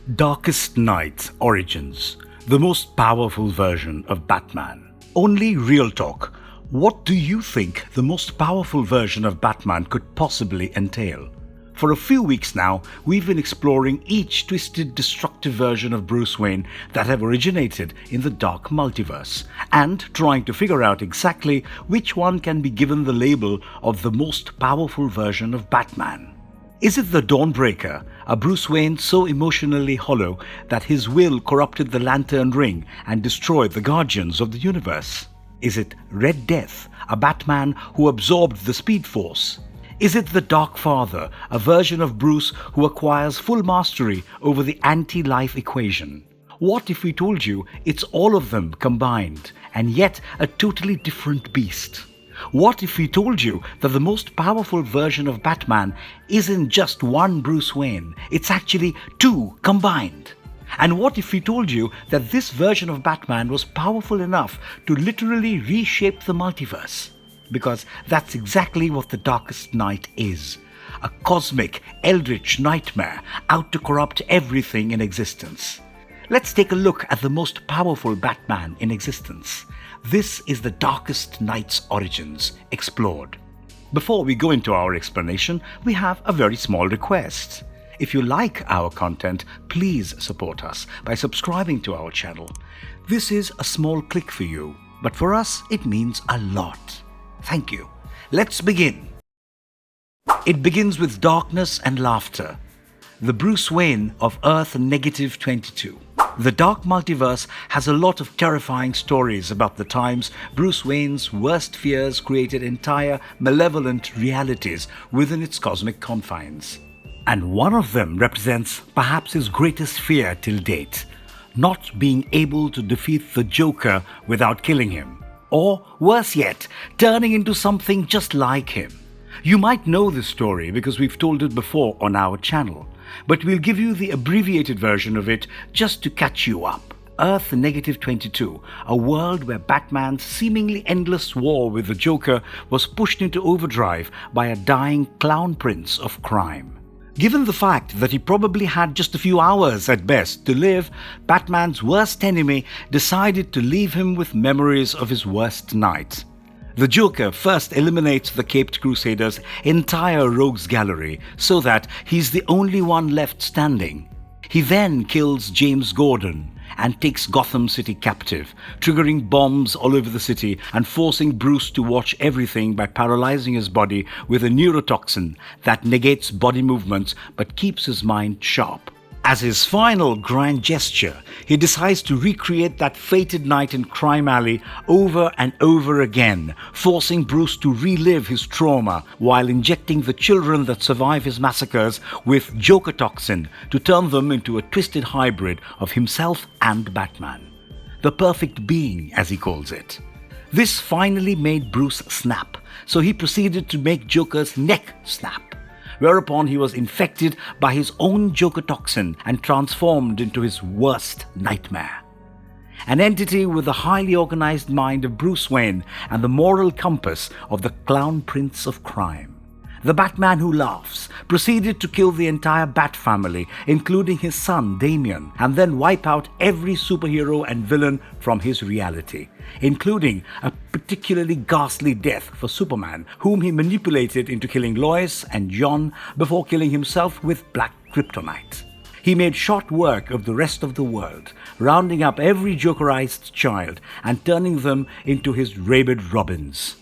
Darkest Night Origins, the most powerful version of Batman. Only real talk. What do you think the most powerful version of Batman could possibly entail? For a few weeks now, we've been exploring each twisted, destructive version of Bruce Wayne that have originated in the Dark Multiverse, and trying to figure out exactly which one can be given the label of the most powerful version of Batman. Is it the Dawnbreaker, a Bruce Wayne so emotionally hollow that his will corrupted the Lantern Ring and destroyed the Guardians of the Universe? Is it Red Death, a Batman who absorbed the Speed Force? Is it the Darkfather, a version of Bruce who acquires full mastery over the anti-life equation? What if we told you it's all of them combined, and yet a totally different beast? What if we told you that the most powerful version of Batman isn't just one Bruce Wayne, it's actually two combined? And what if we told you that this version of Batman was powerful enough to literally reshape the multiverse? Because that's exactly what the Darkest Night is. A cosmic, eldritch nightmare out to corrupt everything in existence. Let's take a look at the most powerful Batman in existence. This is the Darkest Night's origins explored. Before we go into our explanation, we have a very small request. If you like our content, please support us by subscribing to our channel. This is a small click for you, but for us it means a lot. Thank you. Let's begin. It begins with darkness and laughter. The Bruce Wayne of Earth -22. The Dark Multiverse has a lot of terrifying stories about the times Bruce Wayne's worst fears created entire malevolent realities within its cosmic confines. And one of them represents perhaps his greatest fear till date, not being able to defeat the Joker without killing him. Or, worse yet, turning into something just like him. You might know this story because we've told it before on our channel, but we'll give you the abbreviated version of it just to catch you up. Earth -22, a world where Batman's seemingly endless war with the Joker was pushed into overdrive by a dying clown prince of crime. Given the fact that he probably had just a few hours at best to live, Batman's worst enemy decided to leave him with memories of his worst night. The Joker first eliminates the Caped Crusader's entire rogues gallery so that he's the only one left standing. He then kills James Gordon and takes Gotham City captive, triggering bombs all over the city and forcing Bruce to watch everything by paralyzing his body with a neurotoxin that negates body movements but keeps his mind sharp. As his final grand gesture, he decides to recreate that fated night in Crime Alley over and over again, forcing Bruce to relive his trauma while injecting the children that survive his massacres with Joker toxin to turn them into a twisted hybrid of himself and Batman. The perfect being, as he calls it. This finally made Bruce snap, so he proceeded to make Joker's neck snap, whereupon he was infected by his own Joker toxin and transformed into his worst nightmare. An entity with the highly organized mind of Bruce Wayne and the moral compass of the Clown Prince of Crime. The Batman who laughs proceeded to kill the entire Bat family, including his son Damian, and then wipe out every superhero and villain from his reality, including a particularly ghastly death for Superman, whom he manipulated into killing Lois and John before killing himself with black kryptonite. He made short work of the rest of the world, rounding up every Jokerized child and turning them into his rabid Robins.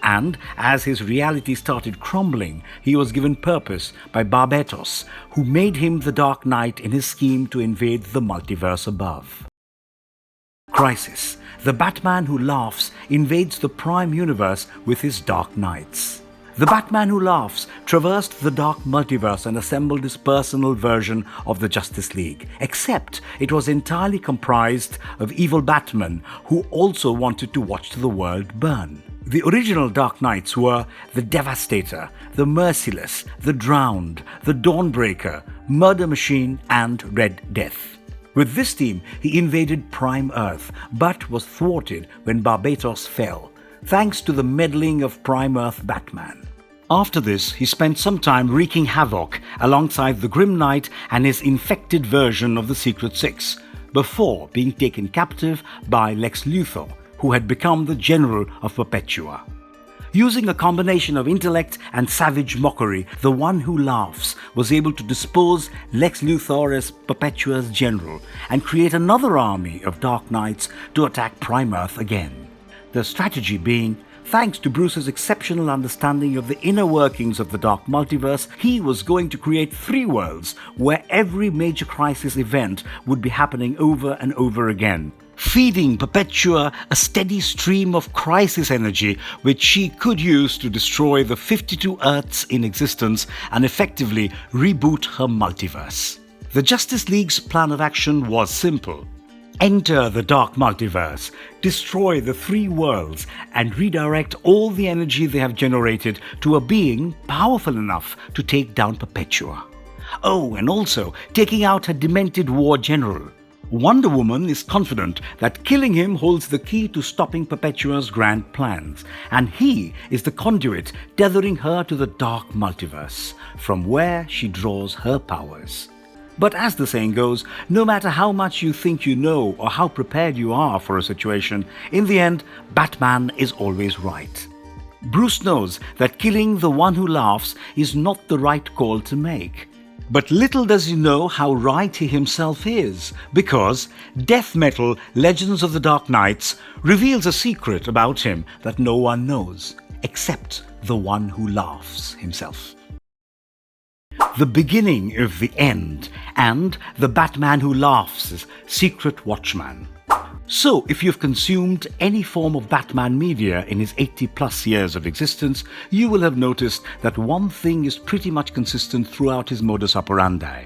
And as his reality started crumbling, he was given purpose by Barbatos, who made him the Dark Knight in his scheme to invade the multiverse above. Crisis. The Batman who laughs invades the Prime Universe with his Dark Knights. The Batman who laughs traversed the Dark Multiverse and assembled his personal version of the Justice League, except it was entirely comprised of evil Batmen who also wanted to watch the world burn. The original Dark Knights were the Devastator, the Merciless, the Drowned, the Dawnbreaker, Murder Machine, and Red Death. With this team, he invaded Prime Earth, but was thwarted when Barbatos fell, thanks to the meddling of Prime Earth Batman. After this, he spent some time wreaking havoc alongside the Grim Knight and his infected version of the Secret Six, before being taken captive by Lex Luthor, who had become the General of Perpetua. Using a combination of intellect and savage mockery, the One Who Laughs was able to dispose Lex Luthor as Perpetua's general and create another army of Dark Knights to attack Prime Earth again. The strategy being, thanks to Bruce's exceptional understanding of the inner workings of the Dark Multiverse, he was going to create 3 worlds where every major crisis event would be happening over and over again, feeding Perpetua a steady stream of crisis energy which she could use to destroy the 52 Earths in existence and effectively reboot her multiverse. The Justice League's plan of action was simple. Enter the Dark Multiverse, destroy the 3 worlds, and redirect all the energy they have generated to a being powerful enough to take down Perpetua. Oh, and also taking out her demented war general. Wonder Woman is confident that killing him holds the key to stopping Perpetua's grand plans, and he is the conduit tethering her to the Dark Multiverse, from where she draws her powers. But as the saying goes, no matter how much you think you know or how prepared you are for a situation, in the end, Batman is always right. Bruce knows that killing the One Who Laughs is not the right call to make. But little does he know how right he himself is, because death metal Legends of the Dark Knights reveals a secret about him that no one knows, except the One Who Laughs himself. The beginning of the end, and the Batman Who Laughs' secret Watchman. So, if you've consumed any form of Batman media in his 80+ years of existence, you will have noticed that one thing is pretty much consistent throughout his modus operandi.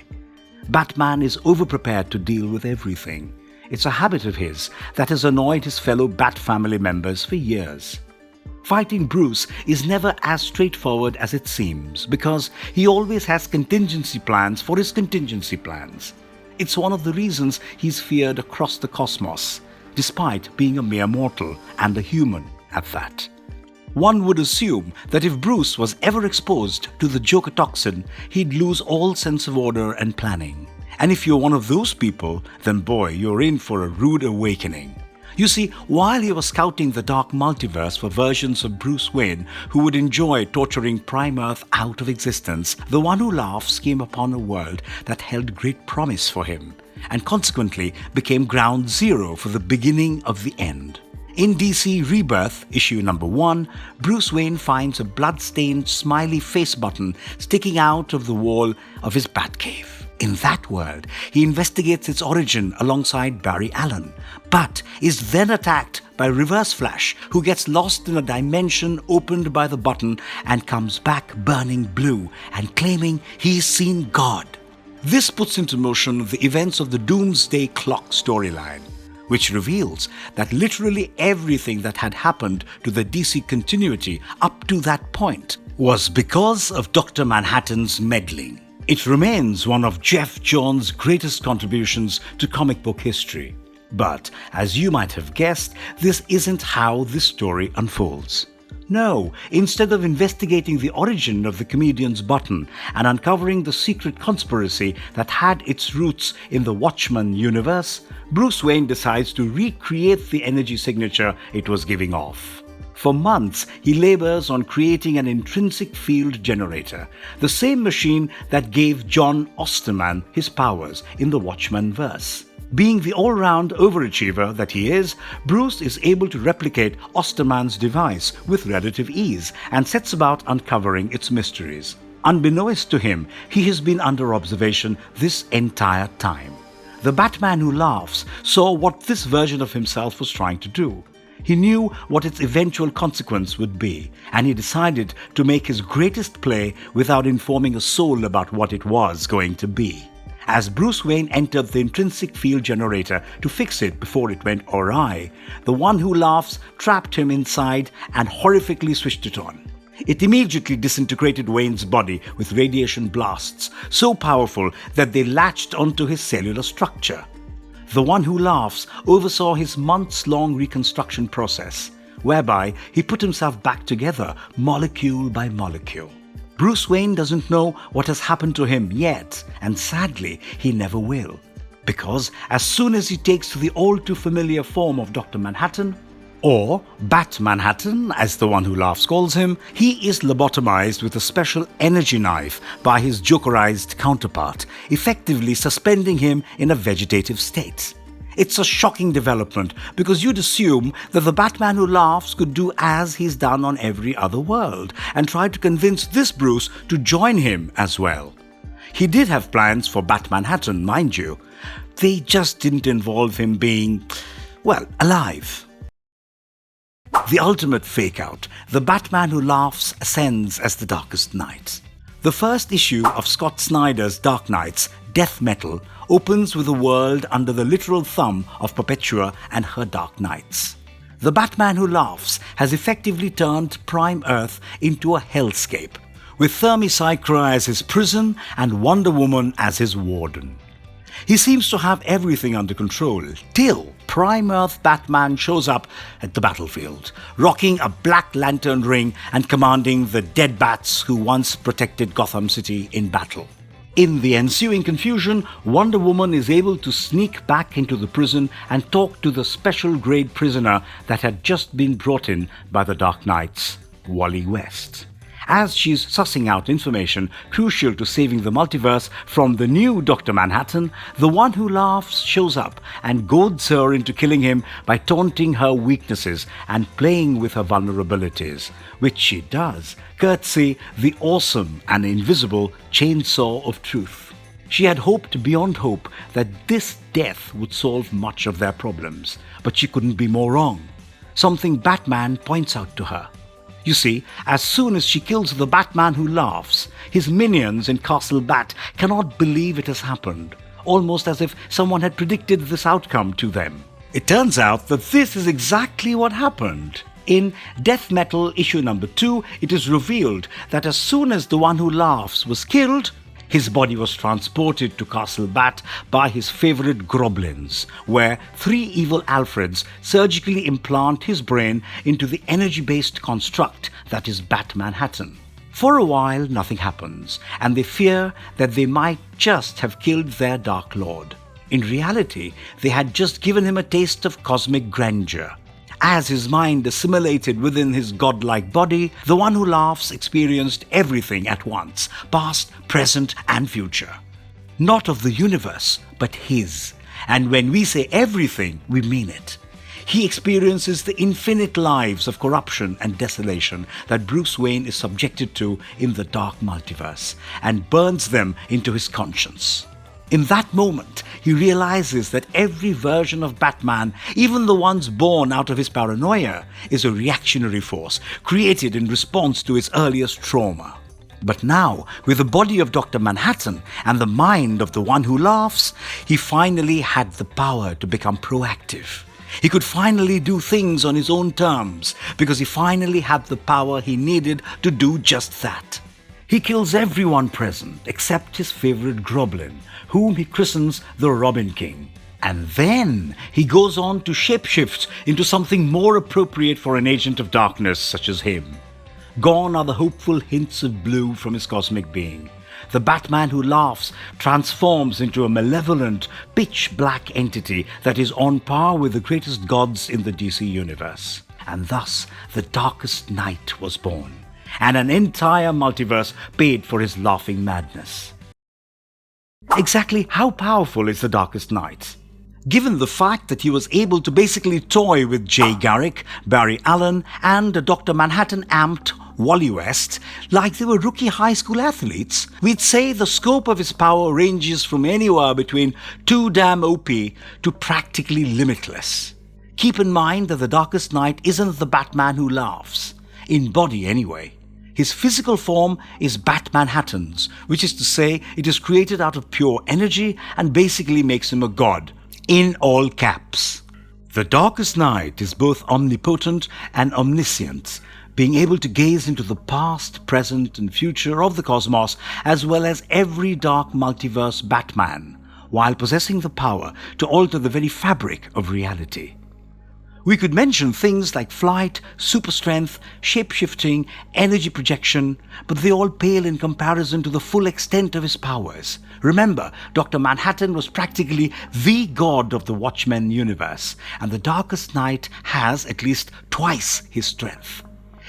Batman is overprepared to deal with everything. It's a habit of his that has annoyed his fellow Bat family members for years. Fighting Bruce is never as straightforward as it seems, because he always has contingency plans for his contingency plans. It's one of the reasons he's feared across the cosmos, despite being a mere mortal and a human at that. One would assume that if Bruce was ever exposed to the Joker toxin, he'd lose all sense of order and planning. And if you're one of those people, then boy, you're in for a rude awakening. You see, while he was scouting the Dark Multiverse for versions of Bruce Wayne who would enjoy torturing Prime Earth out of existence, the One Who Laughs came upon a world that held great promise for him, and consequently became ground zero for the beginning of the end. In DC Rebirth, issue number 1, Bruce Wayne finds a blood-stained smiley face button sticking out of the wall of his Batcave. In that world, he investigates its origin alongside Barry Allen, but is then attacked by Reverse Flash, who gets lost in a dimension opened by the button and comes back burning blue and claiming he's seen God. This puts into motion the events of the Doomsday Clock storyline, which reveals that literally everything that had happened to the DC continuity up to that point was because of Dr. Manhattan's meddling. It remains one of Jeff Johns' greatest contributions to comic book history. But, as you might have guessed, this isn't how this story unfolds. No, instead of investigating the origin of the comedian's button and uncovering the secret conspiracy that had its roots in the Watchman universe, Bruce Wayne decides to recreate the energy signature it was giving off. For months, he labors on creating an intrinsic field generator, the same machine that gave John Osterman his powers in the Watchman verse. Being the all-round overachiever that he is, Bruce is able to replicate Osterman's device with relative ease and sets about uncovering its mysteries. Unbeknownst to him, he has been under observation this entire time. The Batman Who Laughs saw what this version of himself was trying to do. He knew what its eventual consequence would be, and he decided to make his greatest play without informing a soul about what it was going to be. As Bruce Wayne entered the intrinsic field generator to fix it before it went awry, the One Who Laughs trapped him inside and horrifically switched it on. It immediately disintegrated Wayne's body with radiation blasts, so powerful that they latched onto his cellular structure. The One Who Laughs oversaw his months-long reconstruction process. whereby he put himself back together molecule by molecule. Bruce Wayne doesn't know what has happened to him yet, and sadly, he never will. Because as soon as he takes to the all too familiar form of Dr. Manhattan, or Bat Manhattan, as the one who laughs calls him, he is lobotomized with a special energy knife by his jokerized counterpart, effectively suspending him in a vegetative state. It's a shocking development because you'd assume that the Batman who laughs could do as he's done on every other world and try to convince this Bruce to join him as well. He did have plans for Bat Manhattan, mind you. They just didn't involve him being, well, alive. The ultimate fake-out, the Batman who laughs ascends as the Darkest Knight. The first issue of Scott Snyder's Dark Knights, Death Metal, opens with a world under the literal thumb of Perpetua and her Dark Knights. The Batman who laughs has effectively turned Prime Earth into a hellscape, with Themyscira as his prison and Wonder Woman as his warden. He seems to have everything under control, till Prime Earth Batman shows up at the battlefield, rocking a Black Lantern ring and commanding the dead bats who once protected Gotham City in battle. In the ensuing confusion, Wonder Woman is able to sneak back into the prison and talk to the special grade prisoner that had just been brought in by the Dark Knights, Wally West. As she's sussing out information crucial to saving the multiverse from the new Dr. Manhattan, the one who laughs shows up and goads her into killing him by taunting her weaknesses and playing with her vulnerabilities, which she does, courtesy the awesome and invisible Chainsaw of Truth. She had hoped beyond hope that this death would solve much of their problems, but she couldn't be more wrong. Something Batman points out to her. You see, as soon as she kills the Batman who laughs, his minions in Castle Bat cannot believe it has happened, almost as if someone had predicted this outcome to them. It turns out that this is exactly what happened. In Death Metal issue number 2, it is revealed that as soon as the one who laughs was killed, his body was transported to Castle Bat by his favorite Groblins, where 3 evil Alfreds surgically implant his brain into the energy-based construct that is Bat Manhattan. For a while, nothing happens, and they fear that they might just have killed their Dark Lord. In reality, they had just given him a taste of cosmic grandeur. As his mind assimilated within his godlike body, the one who laughs experienced everything at once, past, present, and future. Not of the universe, but his. And when we say everything, we mean it. He experiences the infinite lives of corruption and desolation that Bruce Wayne is subjected to in the Dark Multiverse, and burns them into his conscience. In that moment, he realizes that every version of Batman, even the ones born out of his paranoia, is a reactionary force created in response to his earliest trauma. But now, with the body of Dr. Manhattan and the mind of the one who laughs, he finally had the power to become proactive. He could finally do things on his own terms because he finally had the power he needed to do just that. He kills everyone present except his favorite Groblin, whom he christens the Robin King. And then he goes on to shapeshift into something more appropriate for an agent of darkness such as him. Gone are the hopeful hints of blue from his cosmic being. The Batman who laughs transforms into a malevolent, pitch-black entity that is on par with the greatest gods in the DC universe. And thus, the Darkest Knight was born, and an entire multiverse paid for his laughing madness. Exactly how powerful is the Darkest Knight? Given the fact that he was able to basically toy with Jay Garrick, Barry Allen, and Dr. Manhattan amped Wally West like they were rookie high school athletes, we'd say the scope of his power ranges from anywhere between too damn OP to practically limitless. Keep in mind that the Darkest Knight isn't the Batman who laughs, in body anyway. His physical form is Bat Manhattan's, which is to say it is created out of pure energy and basically makes him a god, in all caps. The Darkest Knight is both omnipotent and omniscient, being able to gaze into the past, present, and future of the cosmos, as well as every dark multiverse Batman, while possessing the power to alter the very fabric of reality. We could mention things like flight, super strength, shape-shifting, energy projection, but they all pale in comparison to the full extent of his powers. Remember, Dr. Manhattan was practically the god of the Watchman universe, and the Darkest Knight has at least twice his strength.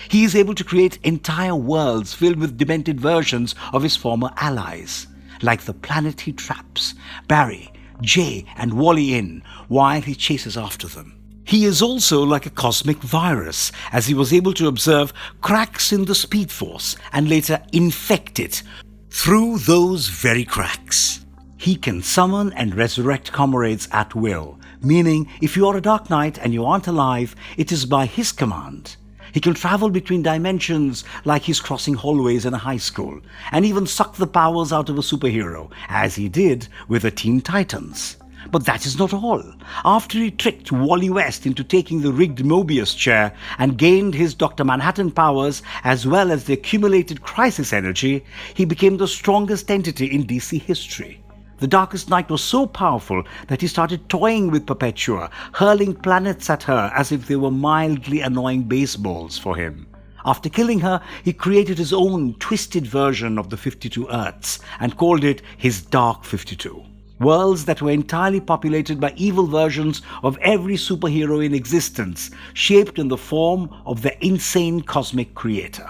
He is able to create entire worlds filled with demented versions of his former allies, like the planet he traps, Barry, Jay, and Wally in, while he chases after them. He is also like a cosmic virus, as he was able to observe cracks in the Speed Force and later infect it through those very cracks. He can summon and resurrect comrades at will, meaning if you are a Dark Knight and you aren't alive, it is by his command. He can travel between dimensions like he's crossing hallways in a high school, and even suck the powers out of a superhero, as he did with the Teen Titans. But that is not all. After he tricked Wally West into taking the rigged Mobius chair and gained his Dr. Manhattan powers as well as the accumulated crisis energy, he became the strongest entity in DC history. The Darkest Knight was so powerful that he started toying with Perpetua, hurling planets at her as if they were mildly annoying baseballs for him. After killing her, he created his own twisted version of the 52 Earths and called it his Dark 52. Worlds that were entirely populated by evil versions of every superhero in existence, shaped in the form of the insane cosmic creator.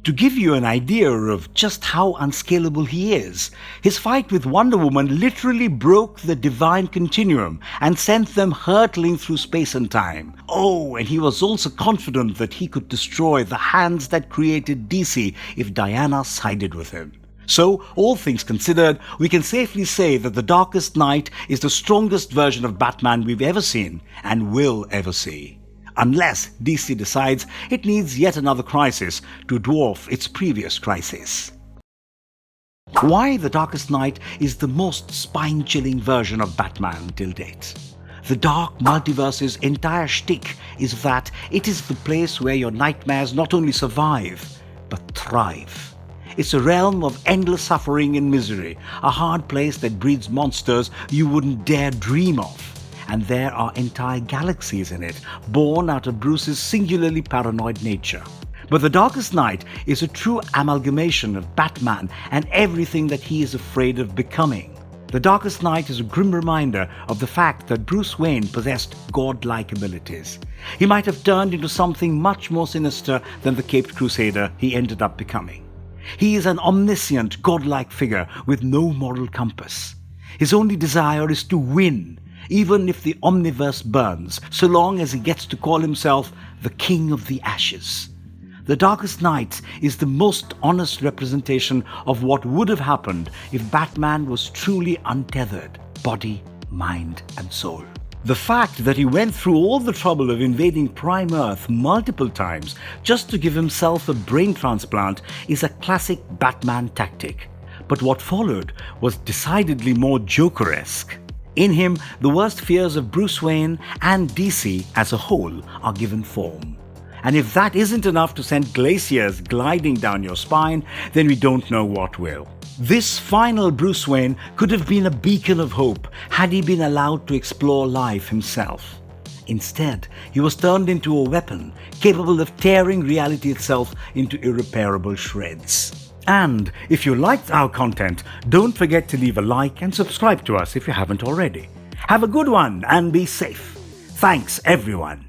To give you an idea of just how unscalable he is, his fight with Wonder Woman literally broke the divine continuum and sent them hurtling through space and time. Oh, and he was also confident that he could destroy the hands that created DC if Diana sided with him. So, all things considered, we can safely say that the Darkest Knight is the strongest version of Batman we've ever seen and will ever see. Unless DC decides it needs yet another crisis to dwarf its previous crisis. Why the Darkest Knight is the most spine-chilling version of Batman till date. The Dark Multiverse's entire shtick is that it is the place where your nightmares not only survive, but thrive. It's a realm of endless suffering and misery, a hard place that breeds monsters you wouldn't dare dream of. And there are entire galaxies in it, born out of Bruce's singularly paranoid nature. But the Darkest Knight is a true amalgamation of Batman and everything that he is afraid of becoming. The Darkest Knight is a grim reminder of the fact that Bruce Wayne possessed godlike abilities. He might have turned into something much more sinister than the Caped Crusader he ended up becoming. He is an omniscient, godlike figure with no moral compass. His only desire is to win, even if the omniverse burns, so long as he gets to call himself the King of the Ashes. The Darkest Knight is the most honest representation of what would have happened if Batman was truly untethered, body, mind, and soul. The fact that he went through all the trouble of invading Prime Earth multiple times just to give himself a brain transplant is a classic Batman tactic. But what followed was decidedly more Joker-esque. In him, the worst fears of Bruce Wayne and DC as a whole are given form. And if that isn't enough to send glaciers gliding down your spine, then we don't know what will. This final Bruce Wayne could have been a beacon of hope had he been allowed to explore life himself. Instead, he was turned into a weapon capable of tearing reality itself into irreparable shreds. And if you liked our content, don't forget to leave a like and subscribe to us if you haven't already. Have a good one and be safe. Thanks, everyone.